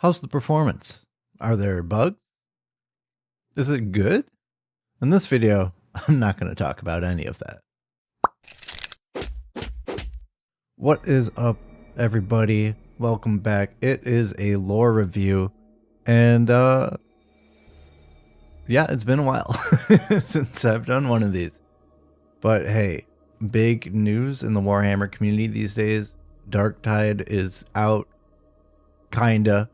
How's the performance? Are there bugs? Is it good? In this video, I'm not going to talk about any of that. What is up, everybody? Welcome back. It is a lore review, and yeah, it's been a while since I've done one of these. But hey, big news in the Warhammer community these days. Darktide is out, kinda,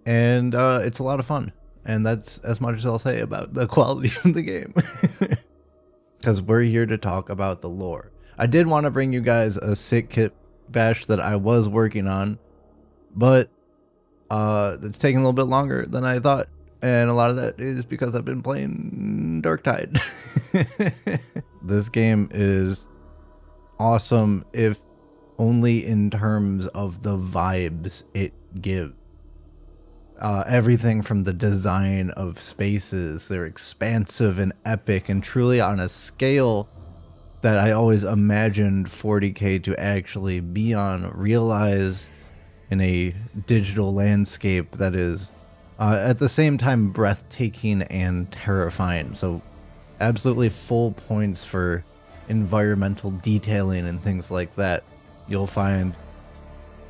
and it's a lot of fun. And that's as much as I'll say about the quality of the game. Because we're here to talk about the lore. I did want to bring you guys a sick kit bash that I was working on, but it's taking a little bit longer than I thought. And a lot of that is because I've been playing Darktide. This game is awesome, if only in terms of the vibes it gives. Everything from the design of spaces, they're expansive and epic and truly on a scale that I always imagined 40k to actually be on, realized in a digital landscape that is at the same time breathtaking and terrifying. So absolutely full points for environmental detailing and things like that. You'll find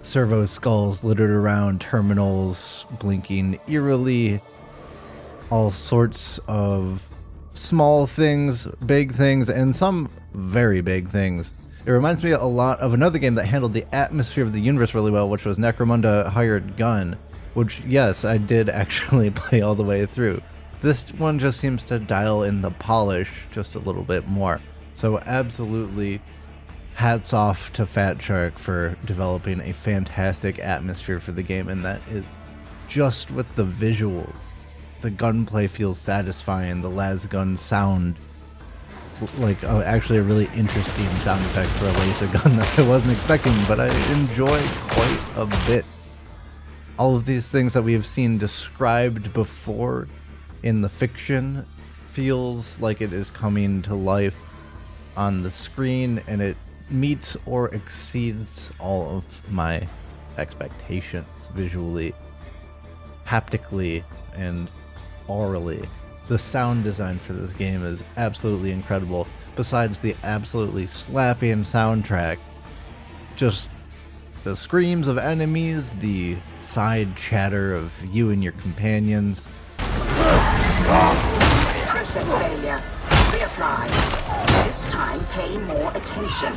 servo skulls littered around terminals, blinking eerily, all sorts of small things, big things, and some very big things. It reminds me a lot of another game that handled the atmosphere of the universe really well, which was Necromunda Hired Gun, which, yes, I did actually play all the way through. This one just seems to dial in the polish just a little bit more. So absolutely hats off to Fatshark for developing a fantastic atmosphere for the game, and that is just with the visuals. The gunplay feels satisfying, the lasgun sound like actually a really interesting sound effect for a laser gun that I wasn't expecting, but I enjoyed quite a bit. All of these things that we have seen described before in the fiction feels like it is coming to life on the screen, and it meets or exceeds all of my expectations visually, haptically, and aurally. The sound design for this game is absolutely incredible. Besides the absolutely slapping soundtrack, just the screams of enemies, the side chatter of you and your companions. Process failure. Reapply. This time, pay more attention.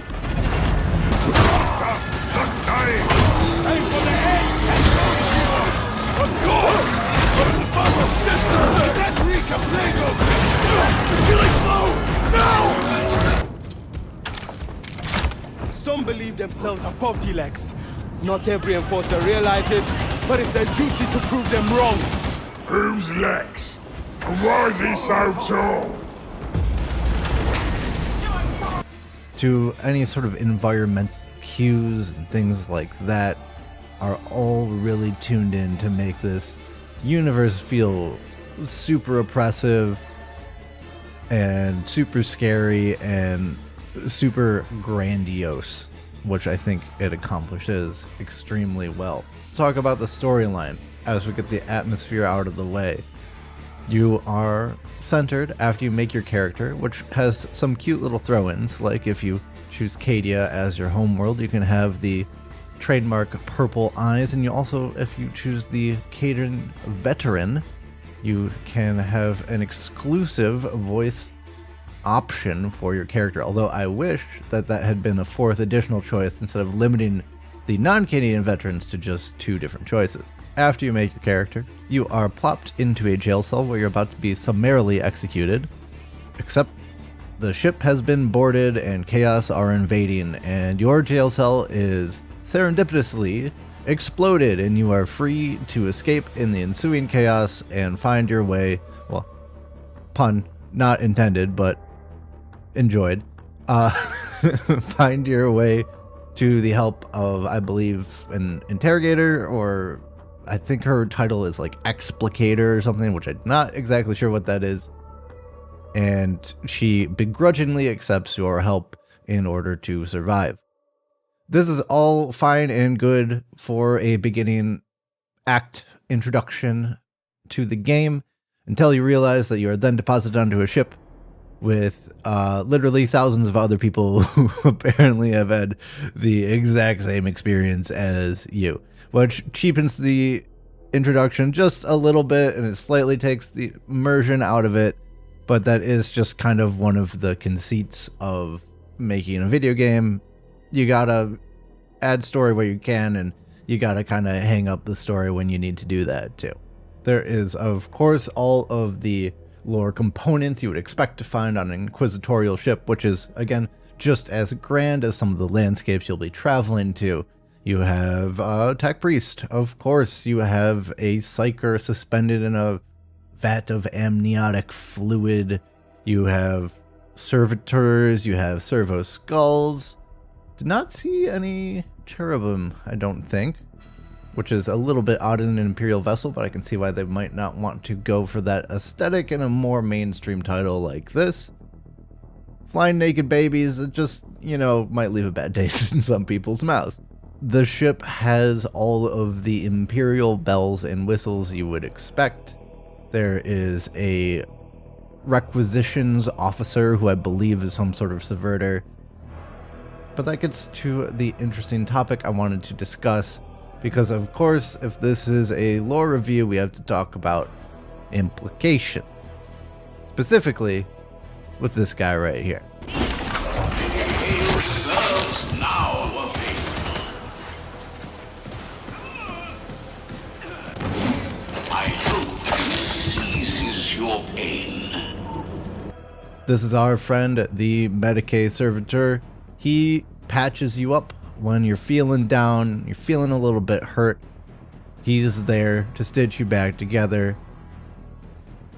Aim for the head! Of course! Killing blow! No! Some believe themselves above the Lex. Not every enforcer realizes, but it's their duty to prove them wrong. Who's Lex? And why is he so tall? To any sort of environmental cues and things like that are all really tuned in to make this universe feel super oppressive and super scary and super grandiose, which I think it accomplishes extremely well. Let's talk about the storyline as we get the atmosphere out of the way. You are centered after you make your character, which has some cute little throw-ins, like if you choose Cadia as your homeworld, you can have the trademark purple eyes, and you also, if you choose the Cadian veteran, you can have an exclusive voice option for your character, although I wish that that had been a fourth additional choice instead of limiting the non-Cadian veterans to just 2 different choices. After you make your character, you are plopped into a jail cell where you're about to be summarily executed, except the ship has been boarded and chaos are invading, and your jail cell is serendipitously exploded, and you are free to escape in the ensuing chaos and find your way, well, pun not intended, but enjoyed, find your way to the help of, I believe, an interrogator, or I think her title is like explicator or something, which I'm not exactly sure what that is. And she begrudgingly accepts your help in order to survive. This is all fine and good for a beginning act introduction to the game until you realize that you are then deposited onto a ship with literally thousands of other people who apparently have had the exact same experience as you, which cheapens the introduction just a little bit, and it slightly takes the immersion out of it, but that is just kind of one of the conceits of making a video game. You gotta add story where you can, and you gotta kind of hang up the story when you need to do that too. There is, of course, all of the lore components you would expect to find on an inquisitorial ship, which is, again, just as grand as some of the landscapes you'll be traveling to. You have a tech priest, of course. You have a psyker suspended in a vat of amniotic fluid. You have servitors. You have servo skulls. Did not see any cherubim, I don't think, which is a little bit odd in an Imperial vessel, but I can see why they might not want to go for that aesthetic in a more mainstream title like this. Flying naked babies, it just, might leave a bad taste in some people's mouths. The ship has all of the Imperial bells and whistles you would expect. There is a requisitions officer who I believe is some sort of servitor. But that gets to the interesting topic I wanted to discuss, because of course, if this is a lore review, we have to talk about implication. Specifically, with this guy right here. This is our friend, the medicae servitor. He patches you up when you're feeling down, you're feeling a little bit hurt. He's there to stitch you back together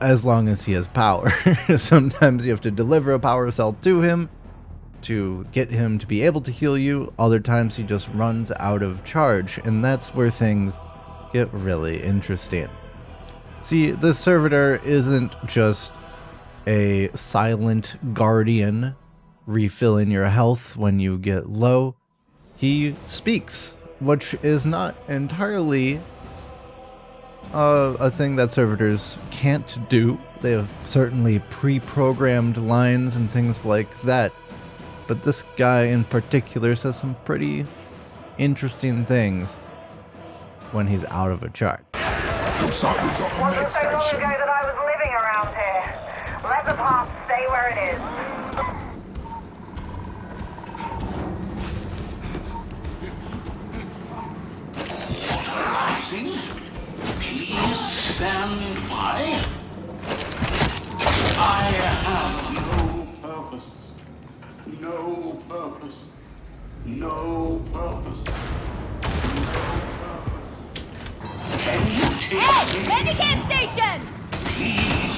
as long as he has power. Sometimes you have to deliver a power cell to him to get him to be able to heal you. Other times he just runs out of charge, and that's where things get really interesting. See, this servitor isn't just a silent guardian refilling your health when you get low. He speaks, which is not entirely a thing that servitors can't do. They have certainly pre-programmed lines and things like that, but this guy in particular says some pretty interesting things when he's out of a charge. Looks like we've got a med station. Wasn't so long ago that I was living around here. Let the past stay where it is. Please stand by. I have no purpose. No purpose. No purpose. Can you take me? Medicae station! Please.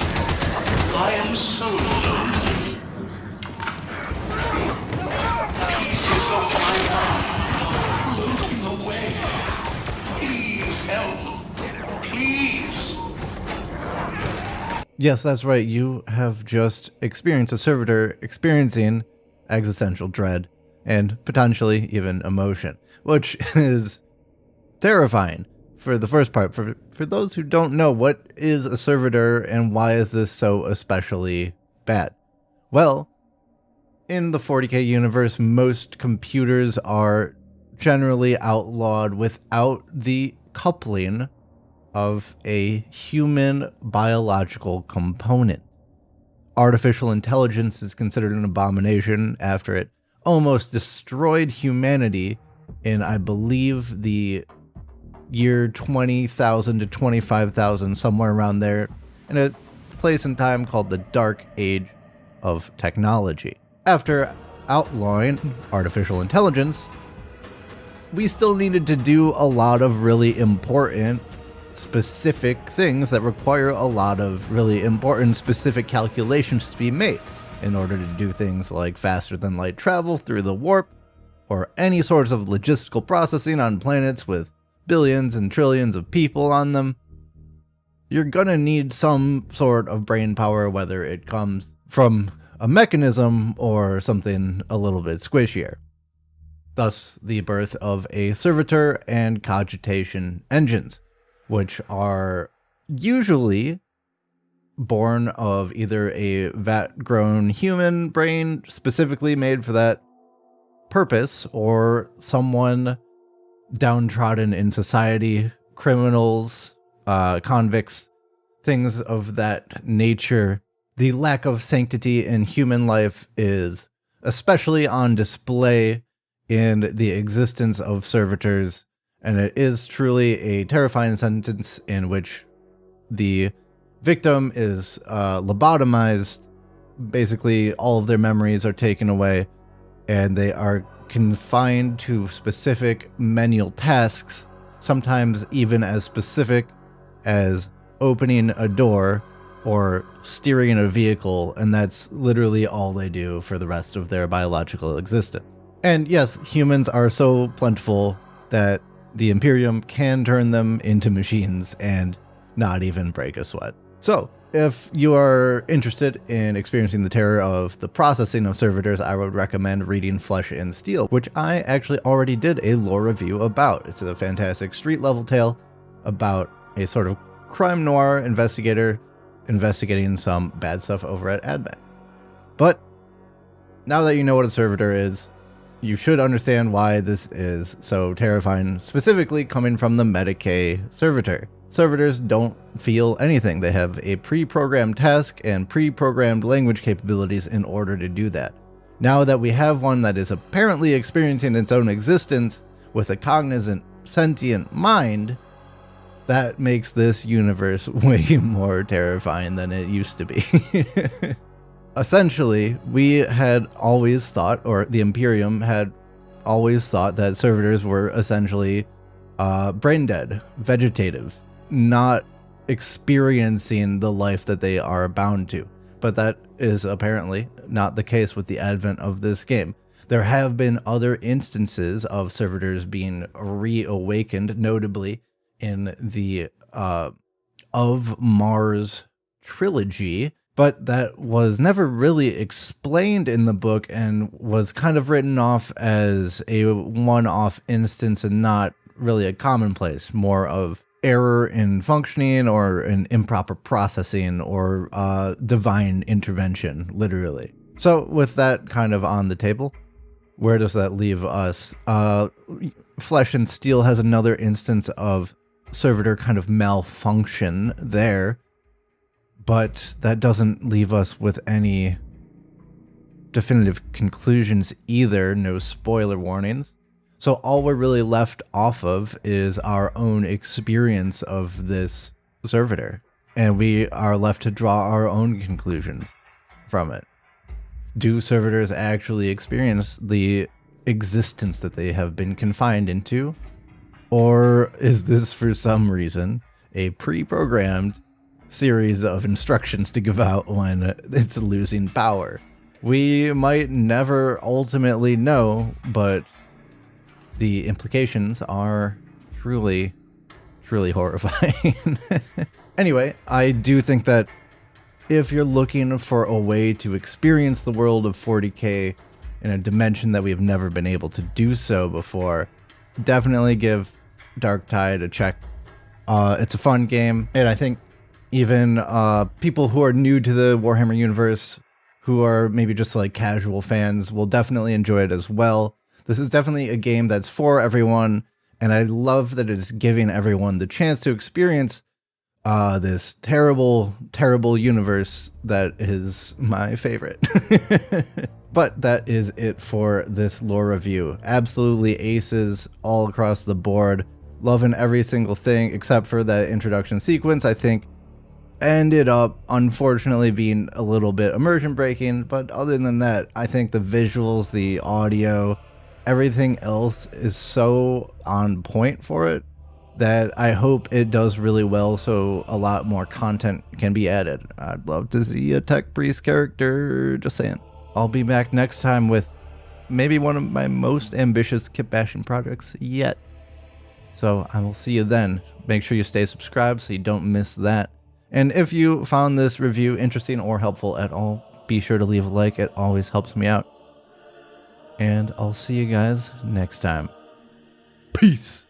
I am so lonely. Pieces of my life floating away. Please help. Please. Yes, that's right. You have just experienced a servitor experiencing existential dread and potentially even emotion, which is terrifying for the first part. For those who don't know, what is a servitor and why is this so especially bad? Well, in the 40k universe, most computers are generally outlawed without the coupling of a human biological component. Artificial intelligence is considered an abomination after it almost destroyed humanity in, I believe, the year 20,000 to 25,000, somewhere around there, in a place and time called the Dark Age of Technology. After outlawing artificial intelligence, we still needed to do a lot of really important specific things that require a lot of really important specific calculations to be made in order to do things like faster than light travel through the warp, or any sorts of logistical processing on planets with billions and trillions of people on them. You're gonna need some sort of brain power, whether it comes from a mechanism or something a little bit squishier. Thus, the birth of a servitor and cogitation engines, which are usually born of either a vat-grown human brain specifically made for that purpose, or someone downtrodden in society, criminals, convicts, things of that nature. The lack of sanctity in human life is especially on display in the existence of servitors, and it is truly a terrifying sentence in which the victim is lobotomized. Basically, all of their memories are taken away, and they are confined to specific menial tasks, sometimes even as specific as opening a door or steering a vehicle, and that's literally all they do for the rest of their biological existence. And yes, humans are so plentiful that the Imperium can turn them into machines and not even break a sweat. So, if you are interested in experiencing the terror of the processing of servitors, I would recommend reading Flesh and Steel, which I actually already did a lore review about. It's a fantastic street-level tale about a sort of crime noir investigator investigating some bad stuff over at AdMech. But now that you know what a servitor is, you should understand why this is so terrifying, specifically coming from the medicae servitor. Servitors don't feel anything. They have a pre-programmed task and pre-programmed language capabilities in order to do that. Now that we have one that is apparently experiencing its own existence with a cognizant, sentient mind, that makes this universe way more terrifying than it used to be. Essentially, we had always thought, or the Imperium had always thought, that servitors were essentially brain dead, vegetative, not experiencing the life that they are bound to. But that is apparently not the case with the advent of this game. There have been other instances of servitors being reawakened, notably in the Of Mars trilogy, but that was never really explained in the book and was kind of written off as a one-off instance and not really a commonplace, more of error in functioning or an improper processing or divine intervention, literally. So with that kind of on the table, where does that leave us? Flesh and Steel has another instance of servitor kind of malfunction there, but that doesn't leave us with any definitive conclusions either, no spoiler warnings. So all we're really left off of is our own experience of this servitor, and we are left to draw our own conclusions from it. Do servitors actually experience the existence that they have been confined into? Or is this, for some reason, a pre-programmed series of instructions to give out when it's losing power? We might never ultimately know, but the implications are truly, truly horrifying. Anyway, I do think that if you're looking for a way to experience the world of 40k in a dimension that we have never been able to do so before, definitely give Darktide a check. It's a fun game, and I think even people who are new to the Warhammer universe, who are maybe just like casual fans, will definitely enjoy it as well. This is definitely a game that's for everyone, and I love that it's giving everyone the chance to experience this terrible, terrible universe that is my favorite. But that is it for this lore review. Absolutely aces all across the board. Loving every single thing except for that introduction sequence, I think ended up unfortunately being a little bit immersion breaking, but other than that, I think the visuals, the audio, everything else is so on point for it that I hope it does really well, so a lot more content can be added. I'd love to see a tech priest character, just saying. I'll be back next time with maybe one of my most ambitious kit bashing projects yet. So I will see you then. Make sure you stay subscribed so you don't miss that. And if you found this review interesting or helpful at all, be sure to leave a like. It always helps me out. And I'll see you guys next time. Peace.